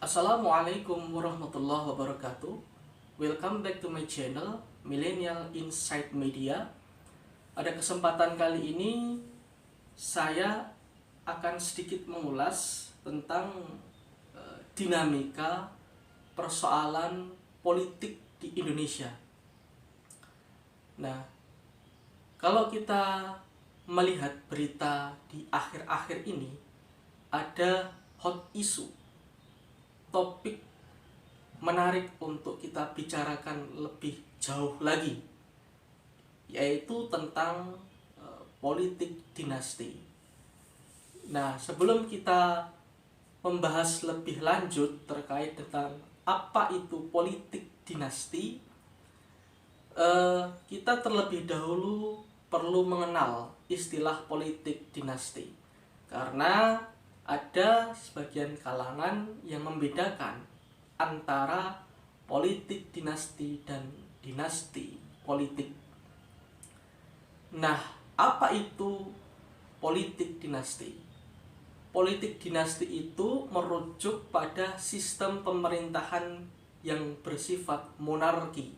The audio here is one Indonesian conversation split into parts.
Assalamualaikum warahmatullahi wabarakatuh. Welcome back to my channel Millennial Insight Media. Pada kesempatan kali ini saya akan sedikit mengulas tentang dinamika persoalan politik di Indonesia. Nah, kalau kita melihat berita di akhir-akhir ini, ada hot issue, topik menarik untuk kita bicarakan lebih jauh lagi, yaitu tentang politik dinasti. Nah, sebelum kita membahas lebih lanjut terkait tentang apa itu politik dinasti, kita terlebih dahulu perlu mengenal istilah politik dinasti, karena ada sebagian kalangan yang membedakan antara politik dinasti dan dinasti politik. Nah, apa itu politik dinasti? Politik dinasti itu merujuk pada sistem pemerintahan yang bersifat monarki,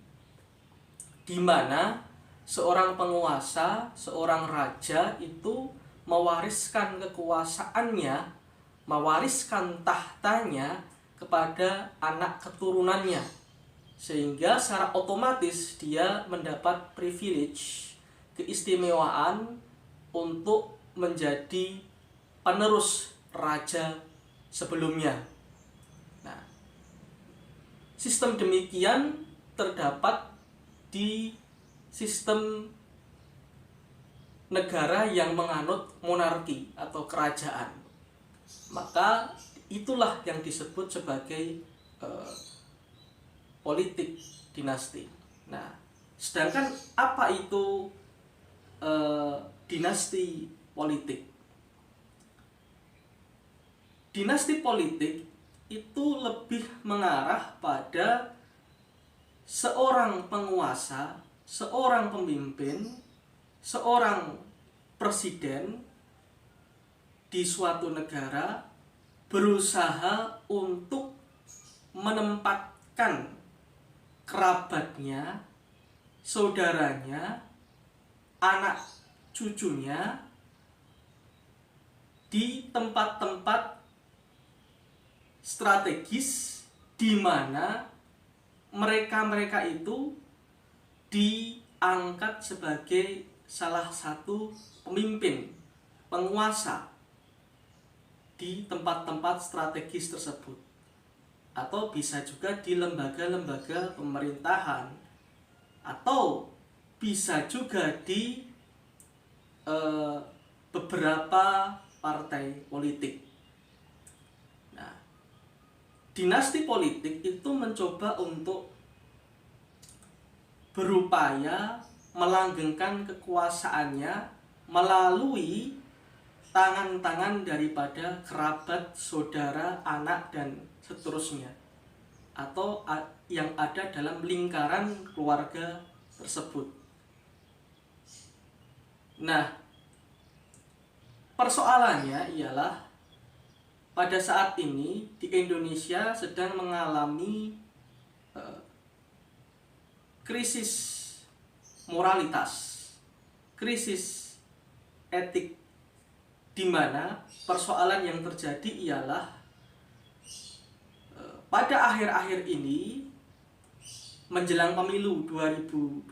di mana seorang penguasa, seorang raja itu mewariskan kekuasaannya, mewariskan tahtanya kepada anak keturunannya, sehingga secara otomatis dia mendapat privilege, keistimewaan untuk menjadi penerus raja sebelumnya. Nah, sistem demikian terdapat di sistem negara yang menganut monarki atau kerajaan. Maka itulah yang disebut sebagai politik dinasti. Nah, sedangkan apa itu dinasti politik? Dinasti politik itu lebih mengarah pada seorang penguasa, seorang pemimpin, seorang presiden di suatu negara berusaha untuk menempatkan kerabatnya, saudaranya, anak cucunya di tempat-tempat strategis di mana mereka-mereka itu diangkat sebagai salah satu pemimpin, penguasa di tempat-tempat strategis tersebut, atau bisa juga di lembaga-lembaga pemerintahan, atau bisa juga di beberapa partai politik. Nah, dinasti politik itu mencoba untuk berupaya melanggengkan kekuasaannya melalui tangan-tangan daripada kerabat, saudara, anak, dan seterusnya, atau yang ada dalam lingkaran keluarga tersebut. Nah, persoalannya ialah pada saat ini di Indonesia sedang mengalami krisis moralitas, krisis etik, di mana persoalan yang terjadi ialah pada akhir-akhir ini menjelang pemilu 2024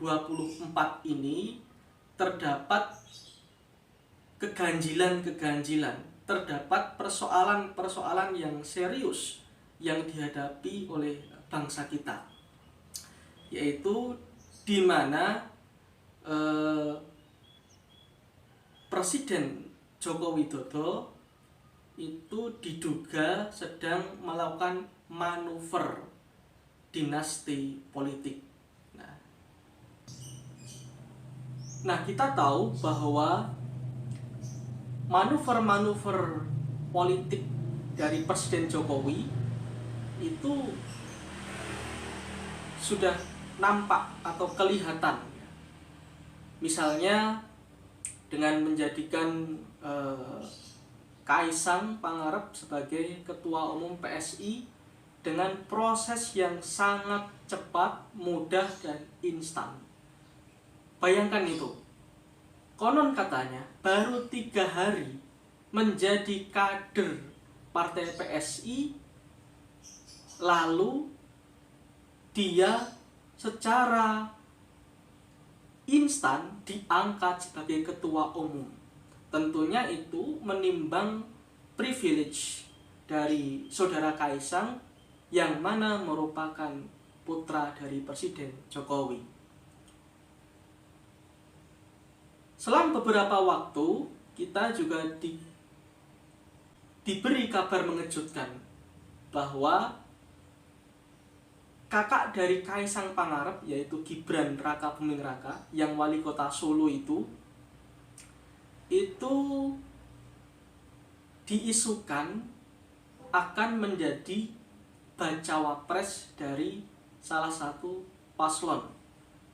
ini terdapat keganjilan-keganjilan, terdapat persoalan-persoalan yang serius yang dihadapi oleh bangsa kita, yaitu di mana Presiden Joko Widodo itu diduga sedang melakukan manuver dinasti politik. Nah, kita tahu bahwa manuver-manuver politik dari Presiden Jokowi itu sudah nampak atau kelihatan. Misalnya dengan menjadikan Kaisang Pangarep sebagai Ketua Umum PSI dengan proses yang sangat cepat, mudah, dan instan. Bayangkan itu. Konon katanya baru 3 hari menjadi kader partai PSI, lalu dia secara instan diangkat sebagai ketua umum. Tentunya itu menimbang privilege dari saudara Kaisang yang mana merupakan putra dari Presiden Jokowi. Selang beberapa waktu, kita juga diberi kabar mengejutkan bahwa kakak dari Kaisang Pangarep, yaitu Gibran Raka Buming Raka, yang wali kota Solo itu diisukan akan menjadi bacawa pres dari salah satu paslon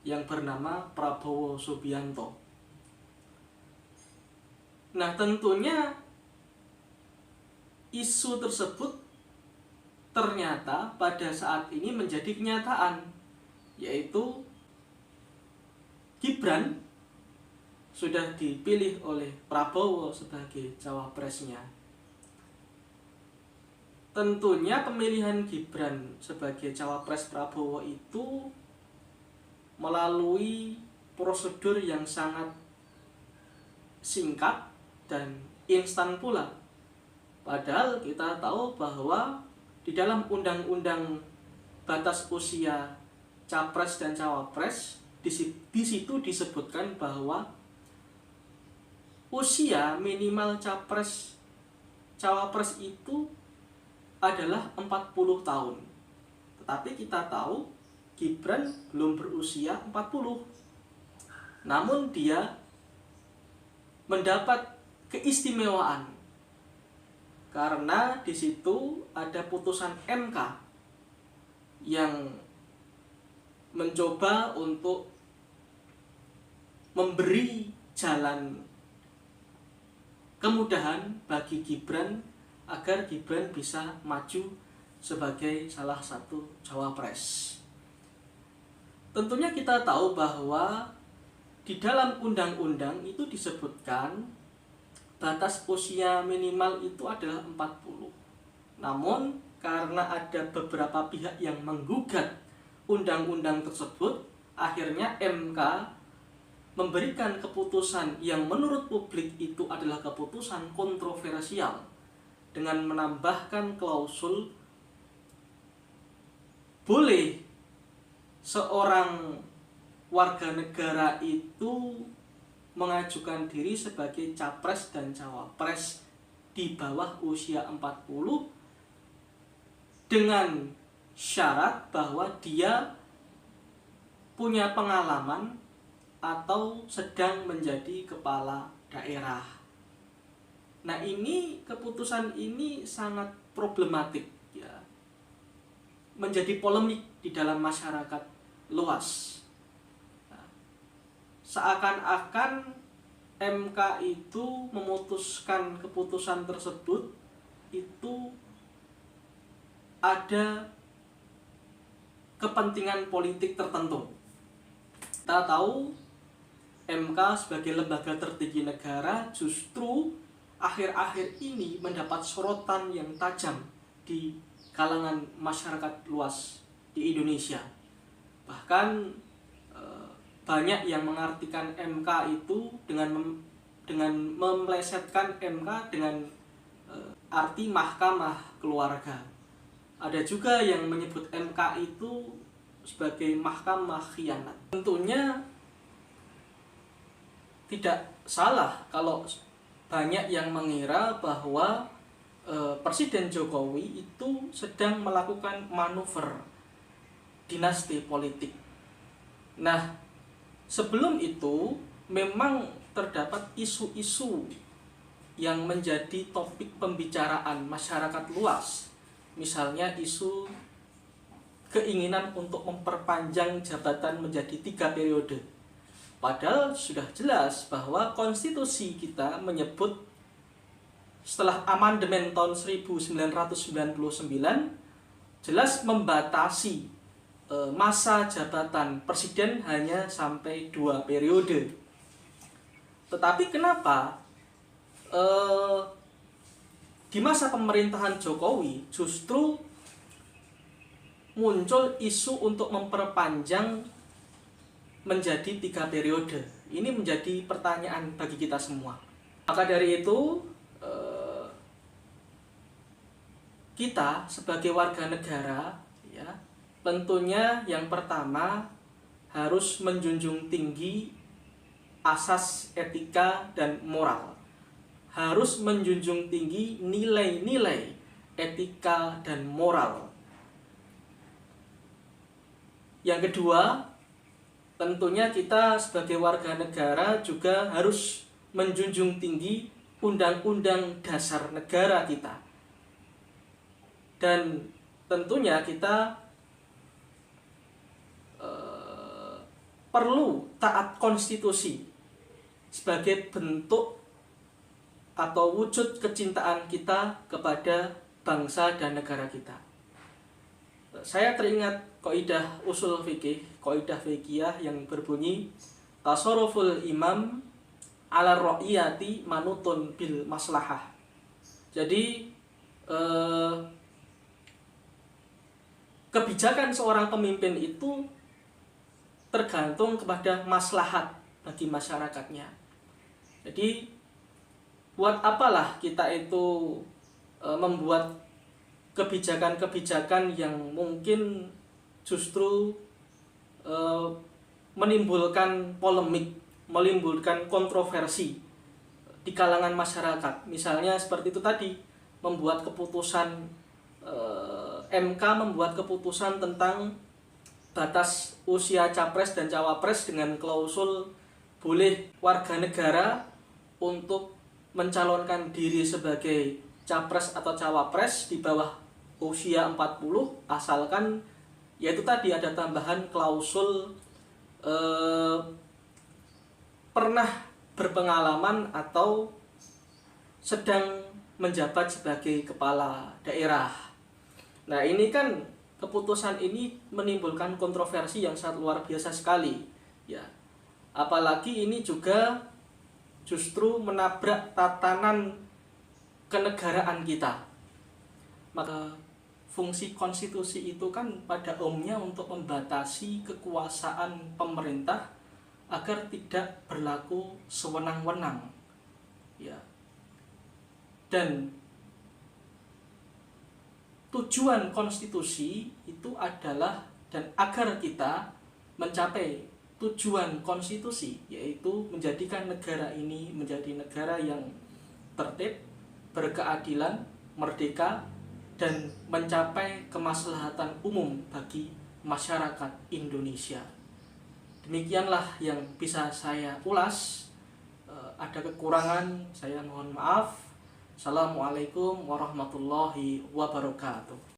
yang bernama Prabowo Subianto. Nah, tentunya isu tersebut ternyata pada saat ini menjadi kenyataan, yaitu Gibran sudah dipilih oleh Prabowo sebagai cawapresnya. Tentunya pemilihan Gibran sebagai cawapres Prabowo itu melalui prosedur yang sangat singkat dan instan pula. Padahal kita tahu bahwa di dalam undang-undang batas usia capres dan cawapres di situ disebutkan bahwa usia minimal cawapres itu adalah 40 tahun. Tetapi kita tahu Gibran belum berusia 40. Namun dia mendapat keistimewaan karena di situ ada putusan MK yang mencoba untuk memberi jalan kemudahan bagi Gibran agar Gibran bisa maju sebagai salah satu cawapres. Tentunya kita tahu bahwa di dalam undang-undang itu disebutkan batas usia minimal itu adalah 40. Namun karena ada beberapa pihak yang menggugat undang-undang tersebut, akhirnya MK memberikan keputusan yang menurut publik itu adalah keputusan kontroversial dengan menambahkan klausul boleh seorang warga negara itu mengajukan diri sebagai capres dan cawapres di bawah usia 40 dengan syarat bahwa dia punya pengalaman atau sedang menjadi kepala daerah. Nah, keputusan ini sangat problematik ya. Menjadi polemik di dalam masyarakat luas. Nah, seakan-akan MK itu memutuskan keputusan tersebut itu ada kepentingan politik tertentu. Kita tahu MK sebagai lembaga tertinggi negara justru akhir-akhir ini mendapat sorotan yang tajam di kalangan masyarakat luas di Indonesia. Bahkan banyak yang mengartikan MK itu dengan memelesetkan MK dengan arti mahkamah keluarga. Ada juga yang menyebut MK itu sebagai mahkamah khianat. Tentunya tidak salah kalau banyak yang mengira bahwa Presiden Jokowi itu sedang melakukan manuver dinasti politik. Nah, sebelum itu memang terdapat isu-isu yang menjadi topik pembicaraan masyarakat luas. Misalnya isu keinginan untuk memperpanjang jabatan menjadi 3 periode. Padahal sudah jelas bahwa konstitusi kita menyebut setelah amandemen tahun 1999 jelas membatasi masa jabatan presiden hanya sampai 2 periode. Tetapi kenapa di masa pemerintahan Jokowi justru muncul isu untuk memperpanjang menjadi 3 periode? Ini menjadi pertanyaan bagi kita semua. Maka dari itu, kita sebagai warga negara, ya, tentunya yang pertama harus menjunjung tinggi asas etika dan moral. Harus menjunjung tinggi nilai-nilai etika dan moral. Yang kedua, tentunya kita sebagai warga negara juga harus menjunjung tinggi undang-undang dasar negara kita. Dan tentunya kita perlu taat konstitusi sebagai bentuk atau wujud kecintaan kita kepada bangsa dan negara kita. Saya teringat kaidah usul fikih, kaidah fikih yang berbunyi tasarruful imam ala ra'iyati manutun bil maslahah. Jadi kebijakan seorang pemimpin itu tergantung kepada maslahat bagi masyarakatnya. Jadi buat apalah kita itu membuat kebijakan-kebijakan yang mungkin justru menimbulkan polemik, menimbulkan kontroversi di kalangan masyarakat. Misalnya seperti itu tadi, membuat keputusan MK membuat keputusan tentang batas usia capres dan cawapres dengan klausul boleh warga negara untuk mencalonkan diri sebagai capres atau cawapres di bawah usia 40 asalkan yaitu tadi ada tambahan klausul pernah berpengalaman atau sedang menjabat sebagai kepala daerah. Nah, ini kan keputusan ini menimbulkan kontroversi yang sangat luar biasa sekali, ya. Apalagi ini juga justru menabrak tatanan kenegaraan kita. Maka fungsi konstitusi itu kan pada umumnya untuk membatasi kekuasaan pemerintah agar tidak berlaku sewenang-wenang, ya. Dan tujuan konstitusi itu adalah dan agar kita mencapai tujuan konstitusi, yaitu menjadikan negara ini menjadi negara yang tertib, berkeadilan, merdeka, dan mencapai kemaslahatan umum bagi masyarakat Indonesia. Demikianlah yang bisa saya ulas. Ada kekurangan, saya mohon maaf. Assalamualaikum warahmatullahi wabarakatuh.